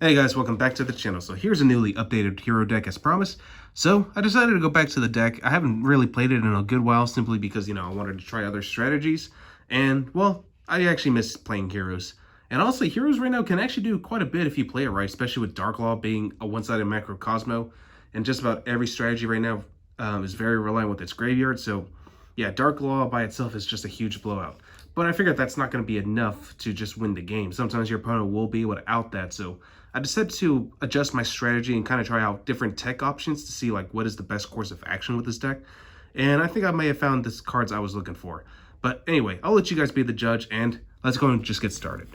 Hey guys, welcome back to the channel. So here's a newly updated hero deck as promised. So I decided to go back to the deck. I haven't really played it in a good while simply because, I wanted to try other strategies. And, well, I actually miss playing heroes. And also, heroes right now can actually do quite a bit if you play it right, especially with Dark Law being a one-sided macro Cosmo. And just about every strategy right now is very reliant with its graveyard. So, yeah, Dark Law by itself is just a huge blowout. But I figured that's not going to be enough to just win the game. Sometimes your opponent will be able to out that. So I decided to adjust my strategy and kind of try out different tech options to see like what is the best course of action with this deck. And I think I may have found the cards I was looking for. But anyway, I'll let you guys be the judge and let's go and just get started.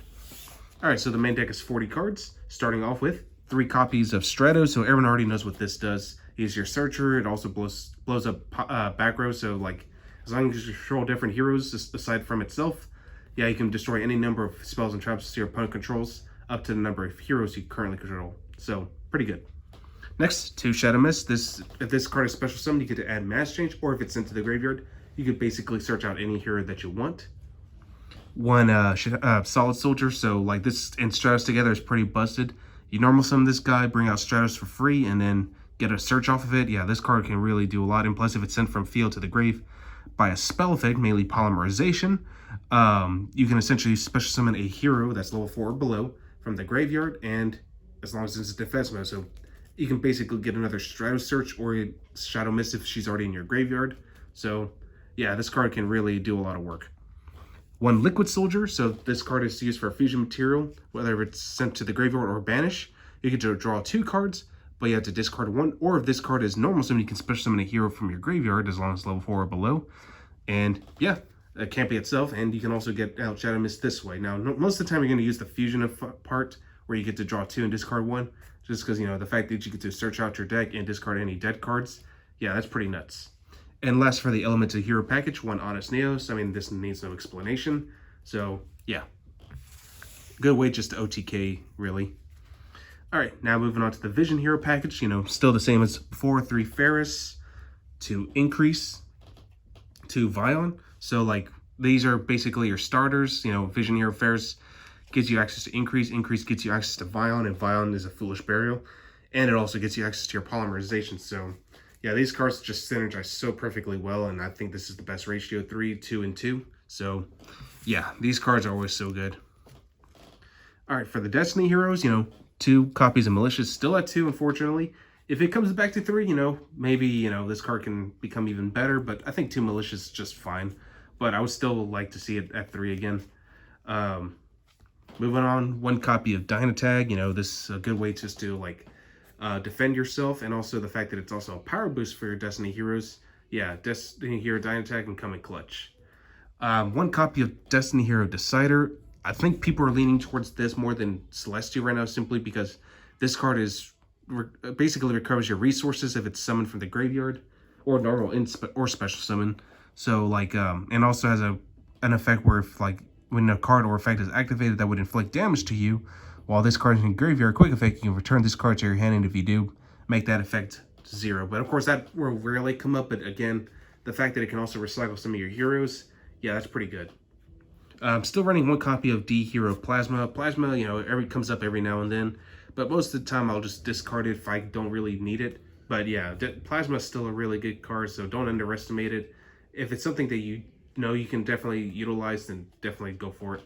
All right, so the main deck is 40 cards, starting off with 3 copies of Strato. So everyone already knows what this does. He's your searcher. It also blows up back row. So like as long as you control different heroes aside from itself, yeah, you can destroy any number of spells and traps your opponent controls up to the number of heroes you currently control. So, pretty good. Next, 2 Shadow Mist. If this card is special summoned, you get to add Mass Change, or if it's sent to the graveyard, you could basically search out any hero that you want. 1 Solid Soldier. So, like this and Stratos together is pretty busted. You normal summon this guy, bring out Stratos for free, and then get a search off of it. Yeah, this card can really do a lot. And plus, if it's sent from field to the grave by a spell effect, mainly Polymerization, you can essentially special summon a hero that's level 4 or below from the graveyard, and as long as it's defense mode, so you can basically get another Strato Search or Shadow Mist if she's already in your graveyard. So yeah, this card can really do a lot of work. 1 Liquid Soldier. So this card is used for fusion material, whether it's sent to the graveyard or banish. You get to draw 2 cards, but you have to discard 1. Or if this card is normal summon, you can special summon a hero from your graveyard as long as level 4 or below. And yeah, it can't be itself, and you can also get out Shadow Mist this way. Now, most of the time you're going to use the fusion part, where you get to draw 2 and discard 1, just because, the fact that you get to search out your deck and discard any dead cards, yeah, that's pretty nuts. And last, for the Elemental Hero package, 1 Honest Neos. I mean, this needs no explanation. So, yeah. Good way just to OTK, really. All right, now moving on to the Vision Hero package. Still the same as before. 3 Ferris, 2 Increase, 2 Vion. So like these are basically your starters. Vision Hero Ferris gives you access to Increase. Increase gets you access to Vion, and Vion is a Foolish Burial. And it also gets you access to your Polymerization. So yeah, these cards just synergize so perfectly well, and I think this is the best ratio, 3, 2, and 2. So yeah, these cards are always so good. All right, for the Destiny Heroes, 2 copies of Malicious, still at 2, unfortunately. If it comes back to 3, maybe, this card can become even better, but I think 2 Malicious is just fine. But I would still like to see it at 3 again. Moving on, 1 copy of Dynatag. This is a good way just to, like, defend yourself, and also the fact that it's also a power boost for your Destiny Heroes. Yeah, Destiny Hero Dynatag can come in clutch. 1 copy of Destiny Hero Decider. I think people are leaning towards this more than Celestial right now, simply because this card is basically recovers your resources if it's summoned from the graveyard, or normal or special summon. So like, and also has an effect where if like when a card or effect is activated that would inflict damage to you, while this card is in graveyard, quick effect, you can return this card to your hand, and if you do, make that effect 0. But of course that will rarely come up. But again, the fact that it can also recycle some of your heroes, yeah, that's pretty good. I'm still running 1 copy of D Hero Plasma. Plasma, comes up every now and then, but most of the time I'll just discard it if I don't really need it. But yeah, Plasma is still a really good card, so don't underestimate it. If it's something that you can definitely utilize, then definitely go for it.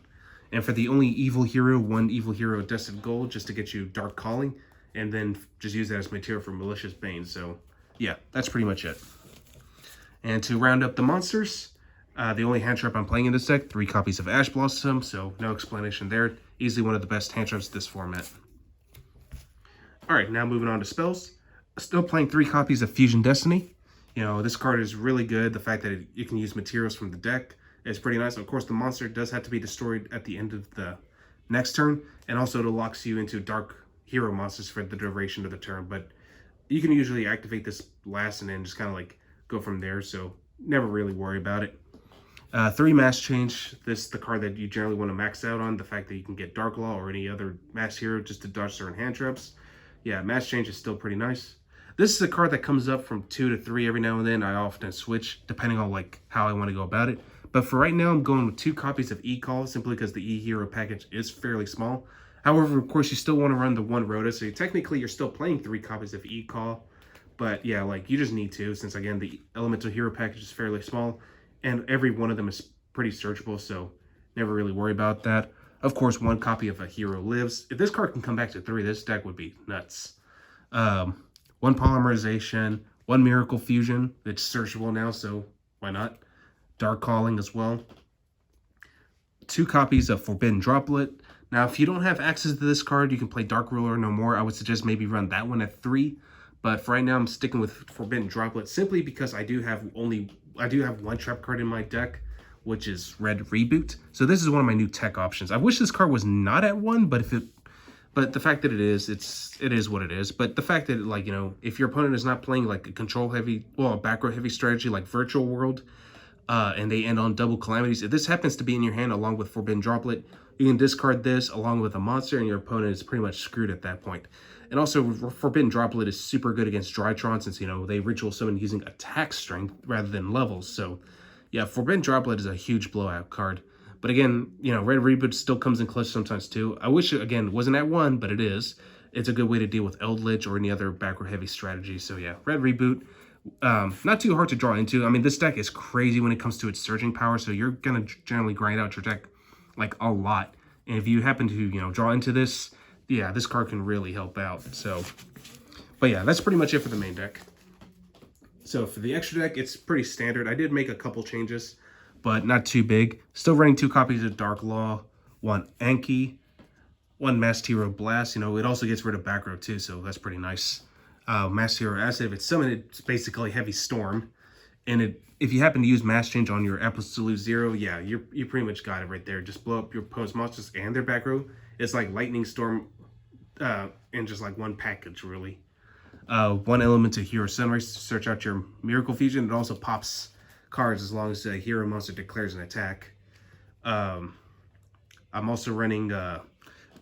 And for the only evil hero, 1 evil hero Destined Gold, just to get you Dark Calling, and then just use that as material for Malicious Bane. So yeah, that's pretty much it. And to round up the monsters, the only hand trap I'm playing in this deck, 3 copies of Ash Blossom, so no explanation there. Easily one of the best hand traps in this format. Alright, now moving on to spells. Still playing 3 copies of Fusion Destiny. This card is really good. The fact that you can use materials from the deck is pretty nice. Of course, the monster does have to be destroyed at the end of the next turn, and also it locks you into Dark Hero monsters for the duration of the turn. But you can usually activate this last and then just kind of like go from there, so never really worry about it. 3 Mass Change. This is the card that you generally want to max out on. The fact that you can get Dark Law or any other Mass Hero just to dodge certain hand traps. Yeah, Mass Change is still pretty nice. This is a card that comes up from 2 to 3 every now and then. I often switch depending on like how I want to go about it. But for right now, I'm going with 2 copies of E-Call simply because the E-Hero package is fairly small. However, of course, you still want to run the one Rhoda, so technically you're still playing 3 copies of E-Call. But yeah, like you just need to, since again, the Elemental Hero package is fairly small, and every one of them is pretty searchable, so never really worry about that. Of course, 1 copy of a Hero Lives. If this card can come back to 3, this deck would be nuts. 1 Polymerization, 1 Miracle Fusion. It's searchable now, so why not? Dark Calling as well. 2 copies of Forbidden Droplet. Now, if you don't have access to this card, you can play Dark Ruler no more. I would suggest maybe run that one at 3. But for right now, I'm sticking with Forbidden Droplet simply because I do have 1 trap card in my deck, which is Red Reboot. So this is one of my new tech options. I wish this card was not at 1, but the fact that it is, it is what it is. But the fact that, like, you know, if your opponent is not playing like a control heavy, well, a back row heavy strategy like Virtual World, and they end on double calamities, if this happens to be in your hand along with Forbidden Droplet, you can discard this along with a monster, and your opponent is pretty much screwed at that point. And also, Forbidden Droplet is super good against Drytron, since, you know, they ritual summon using attack strength rather than levels. So, yeah, Forbidden Droplet is a huge blowout card. But again, you know, Red Reboot still comes in clutch sometimes too. I wish it, again, wasn't at 1, but it is. It's a good way to deal with Eldritch or any other back row heavy strategy. So yeah, Red Reboot, not too hard to draw into. I mean, this deck is crazy when it comes to its surging power, so you're going to generally grind out your deck like a lot. And if you happen to, you know, draw into this, yeah, this card can really help out. So, but yeah, that's pretty much it for the main deck. So for the extra deck, it's pretty standard. I did make a couple changes, but not too big. Still running 2 copies of Dark Law, 1 Anki, 1 Masked Hero Blast. You know, it also gets rid of back row too, so that's pretty nice. Masked Hero Acid, if it's summoned, it's basically Heavy Storm. And if you happen to use Mass Change on your Absolute Zero, yeah, you pretty much got it right there. Just blow up your opponent's monsters and their back row. It's like Lightning Storm in just like 1 package, really. 1 Elemental Hero Sunrise to search out your Miracle Fusion. It also pops cards as long as a hero monster declares an attack. I'm also running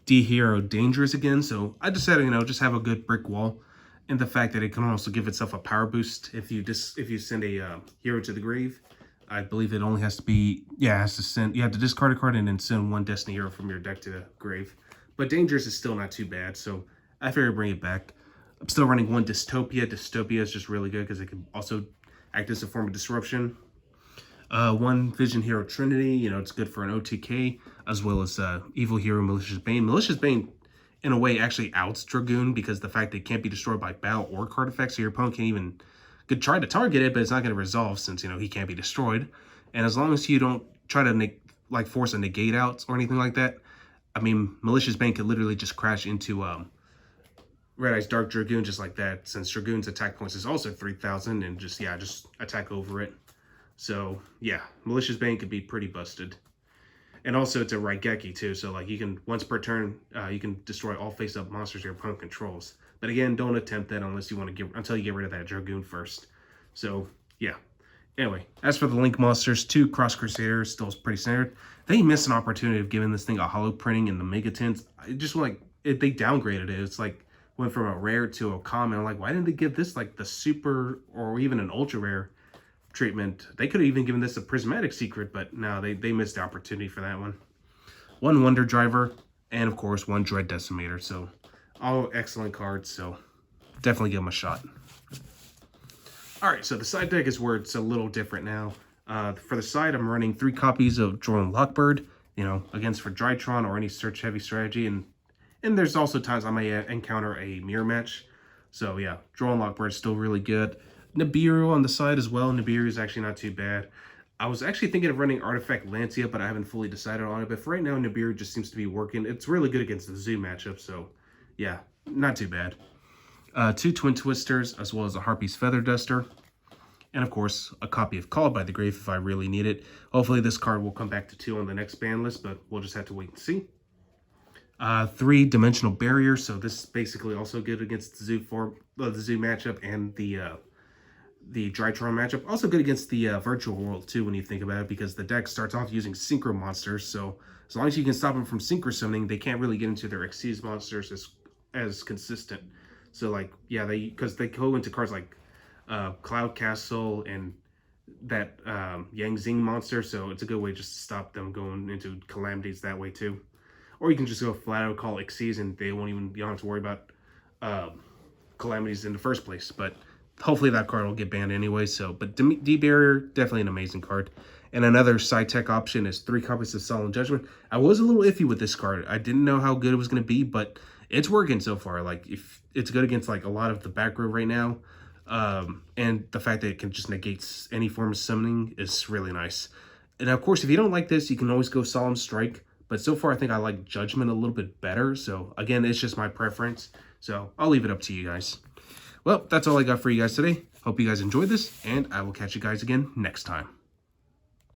D-Hero Dangerous again, so I decided, you know, just have a good brick wall. And the fact that it can also give itself a power boost if you send a hero to the grave. I believe it only has to be, yeah, it has to send, you have to discard a card and then send 1 Destiny hero from your deck to the grave. But Dangerous is still not too bad, so I figured bring it back. I'm still running 1 Dystopia. Dystopia is just really good because it can also act as a form of disruption. 1 Vision Hero Trinity, you know, it's good for an OTK, as well as Evil Hero Malicious Bane. Malicious Bane, in a way, actually outs Dragoon because the fact that it can't be destroyed by battle or card effects, so your opponent could try to target it, but it's not going to resolve since, you know, he can't be destroyed. And as long as you don't try to force a negate out or anything like that, I mean, Malicious Bane could literally just crash into Red Eye's Dark Dragoon just like that, since Dragoon's attack points is also 3,000, and just attack over it. So yeah, Malicious Bane could be pretty busted. And also it's a Raigeki too, so like you can, once per turn, you can destroy all face-up monsters your opponent controls. But again, don't attempt that unless you want to until you get rid of that Dragoon first. So yeah. Anyway, as for the Link monsters, 2 Cross Crusaders, still pretty standard. They missed an opportunity of giving this thing a holo printing in the Megatins. It just they downgraded it. It's like went from a rare to a common. I'm like, why didn't they give this like the super or even an ultra rare treatment? They could have even given this a prismatic secret, but no, they missed the opportunity for that one. 1 Wonder Driver, and of course 1 Dread Decimator. So all excellent cards, so definitely give them a shot. Alright, so the side deck is where it's a little different now. For the side, I'm running 3 copies of Drone Lockbird, you know, against for Drytron or any search heavy strategy, and there's also times I may encounter a mirror match. So yeah, Drone Lockbird is still really good. Nibiru on the side as well. Nibiru is actually not too bad. I was actually thinking of running Artifact Lancia, but I haven't fully decided on it. But for right now, Nibiru just seems to be working. It's really good against the Zoo matchup, so yeah, not too bad. 2 Twin Twisters, as well as a Harpy's Feather Duster. And of course, a copy of Called by the Grave if I really need it. Hopefully this card will come back to 2 on the next ban list, but we'll just have to wait and see. 3 Dimensional Barrier, so this is basically also good against the Zoo matchup and the Drytron matchup. Also good against the Virtual World too when you think about it, because the deck starts off using Synchro monsters, so as long as you can stop them from Synchro summoning, they can't really get into their Xyz monsters as consistent. So like, yeah, because they go into cards like Cloud Castle and that Yang Zing monster, so it's a good way just to stop them going into calamities that way too. or you can just go flat out call it Xyz, and they won't even, you don't have to worry about calamities in the first place. But hopefully that card will get banned anyway. So, but D-Barrier, definitely an amazing card. And another side tech option is 3 copies of Solemn Judgment. I was a little iffy with this card. I didn't know how good it was going to be, but it's working so far. Like, if it's good against like a lot of the back row right now. And the fact that it can just negate any form of summoning is really nice. And of course, if you don't like this, you can always go Solemn Strike. But so far, I think I like Judgment a little bit better. So again, it's just my preference. So I'll leave it up to you guys. Well, that's all I got for you guys today. Hope you guys enjoyed this, and I will catch you guys again next time.